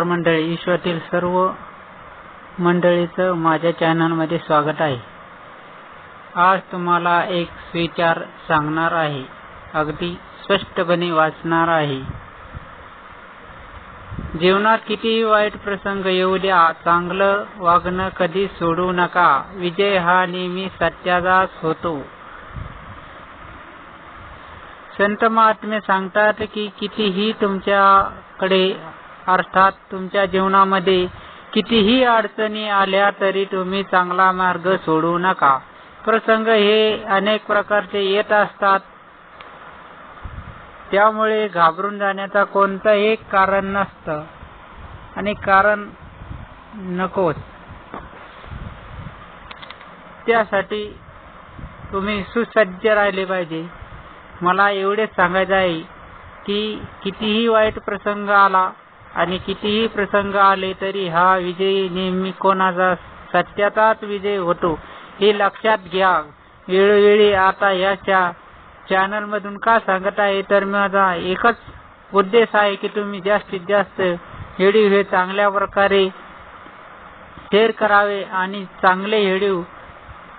मंडळी, विश्वातील सर्व मंडळीचं माझ्या चॅनलमध्ये स्वागत आहे। आज तुम्हाला एक विचार सांगणार आहे, अगदी स्पष्टपणे वाचणार आहे। जीवनात कितीही वाईट प्रसंग येऊ द्या, चांगलं वागणं कधी सोडू नका। विजय हा नेहमी सत्याचाच होतो। संत महात्मे सांगतात की कितीही तुमच्याकडे अर्थात तुमच्या जीवनामध्ये कितीही अडचणी आल्या तरी तुम्ही चांगला मार्ग सोडू नका। प्रसंग हे अनेक प्रकारचे येत असतात, त्यामुळे घाबरून जाण्याचा कोणतंही कारण नसतं आणि कारण नकोच। त्यासाठी तुम्ही सुसज्ज राहिले पाहिजे। मला एवढेच सांगायचे आहे की कितीही वाईट प्रसंग आला आणि कितीही प्रसंग आले तरी हा विजय नेहमी कोणाचा सत्याचाच विजय होतो, हे लक्षात घ्या। वेळोवेळी आता या चॅनल मधून का सांगत आहे तर माझा एकच उद्देश आहे की तुम्ही जास्तीत जास्त व्हिडिओ हे चांगल्या प्रकारे शेअर करावे आणि चांगले व्हिडिओ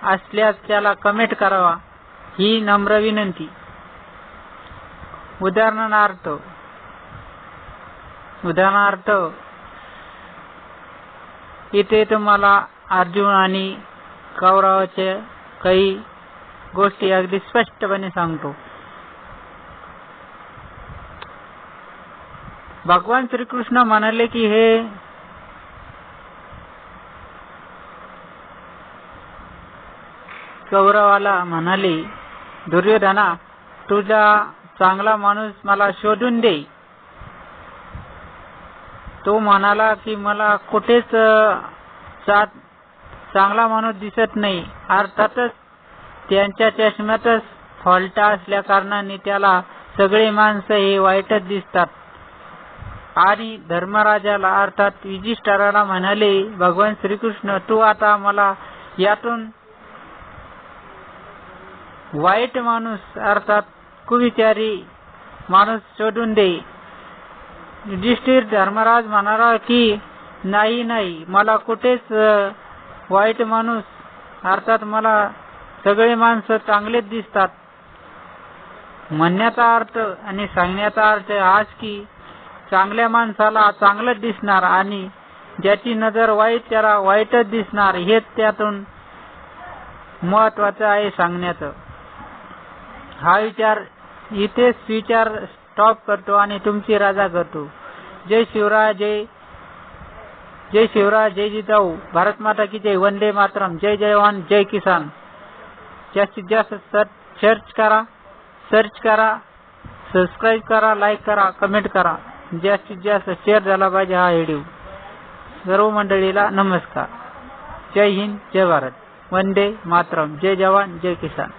असल्यास त्याला कमेंट करावा, ही नम्र विनंती। उदाहरणार्थ इथे तुम्हाला अर्जुन आणि कौरवाच्या काही गोष्टी अगदी स्पष्टपणे सांगतो। भगवान श्रीकृष्ण म्हणाले की हे कौरवाला म्हणाले, दुर्योधना, तुझा चांगला माणूस मला शोधून दे। तो म्हणाला की मला कुठेच चांगला माणूस दिसत नाही। अर्थातच त्यांच्या चष्म्यातच फॉल्ट असल्या कारणाने त्याला सगळे माणसं हे वाईटच दिसतात। आणि धर्मराजाला अर्थात युधिष्ठिराला म्हणाले, भगवान श्रीकृष्ण, तू आता मला यातून वाईट माणूस अर्थात कुविचारी माणूस शोधून दे। युधिष्ठिर धर्मराज म्हणाला की नाही, मला कुठेच वाईट माणूस अर्थात मला सगळे माणसं चांगलेच दिसतात। म्हणण्याचा अर्थ आणि सांगण्याचा अर्थ हाच की चांगल्या माणसाला चांगलंच दिसणार आणि ज्याची नजर वाईट त्याला वाईटच दिसणार, हेच त्यातून महत्वाचं आहे सांगण्याचं। हा विचार इथेच स्टॉप करतो आणि तुमची रजा करतो। जय शिवराय, जय शिवराय, जय जिजाऊ, भारत माता की जय, वंदे मातरम, जय जवान, जय किसान। जास्तीत जास्त सर्च करा, सबस्क्राईब करा, लाईक करा, कमेंट करा। जास्तीत जास्त शेअर झाला पाहिजे हा व्हिडिओ। सर्व मंडळीला नमस्कार। जय हिंद, जय भारत, वंदे मातरम, जय जवान, जय किसान।